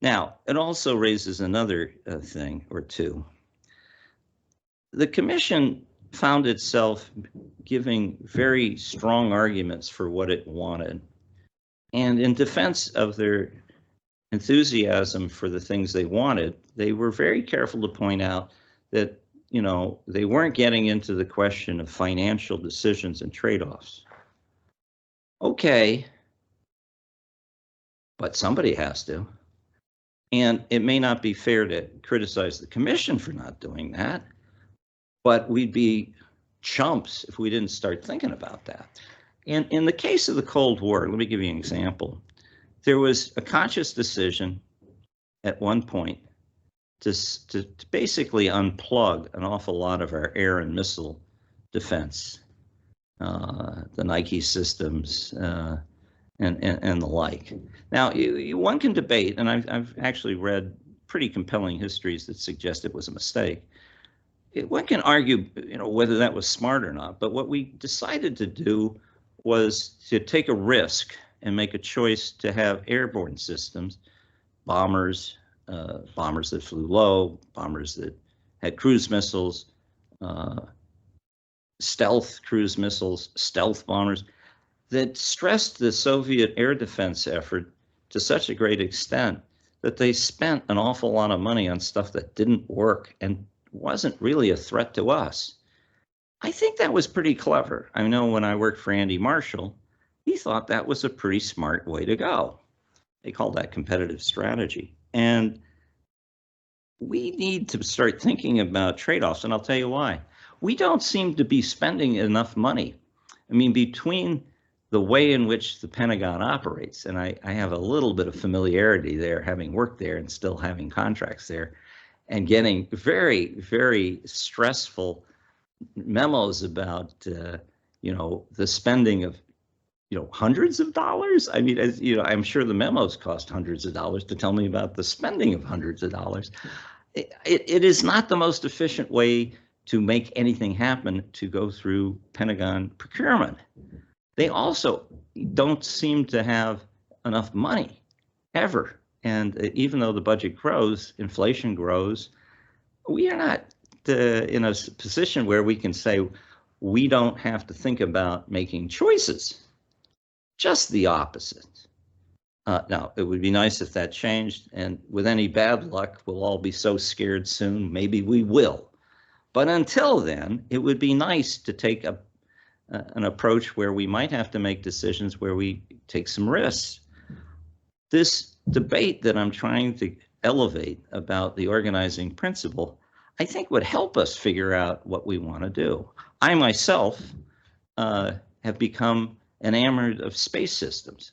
Now, it also raises another thing or two. The commission found itself giving very strong arguments for what it wanted. And in defense of their enthusiasm for the things they wanted, they were very careful to point out that, they weren't getting into the question of financial decisions and trade-offs. Okay, but somebody has to. And it may not be fair to criticize the commission for not doing that, but we'd be chumps if we didn't start thinking about that. And in the case of the Cold War, let me give you an example. There was a conscious decision at one point to basically unplug an awful lot of our air and missile defense, the Nike systems and the like. Now, one can debate, and I've actually read pretty compelling histories that suggest it was a mistake. One can argue, whether that was smart or not, but what we decided to do was to take a risk and make a choice to have airborne systems, bombers that flew low, bombers that had cruise missiles, stealth cruise missiles, stealth bombers, that stressed the Soviet air defense effort to such a great extent that they spent an awful lot of money on stuff that didn't work and wasn't really a threat to us. I think that was pretty clever. I know when I worked for Andy Marshall, he thought that was a pretty smart way to go. They call that competitive strategy. And we need to start thinking about trade-offs, and I'll tell you why. We don't seem to be spending enough money. I mean, between the way in which the Pentagon operates, and I have a little bit of familiarity there, having worked there and still having contracts there, and getting very, very stressful memos about, the spending of, hundreds of dollars. I mean, I'm sure the memos cost hundreds of dollars to tell me about the spending of hundreds of dollars. It is not the most efficient way to make anything happen to go through Pentagon procurement. They also don't seem to have enough money ever. And even though the budget grows, inflation grows, we are not in a position where we can say we don't have to think about making choices. Just the opposite. Now, it would be nice if that changed, and with any bad luck, we'll all be so scared soon, maybe we will. But until then, it would be nice to take an approach where we might have to make decisions where we take some risks. This debate that I'm trying to elevate about the organizing principle, I think would help us figure out what we want to do. I myself have become enamored of space systems.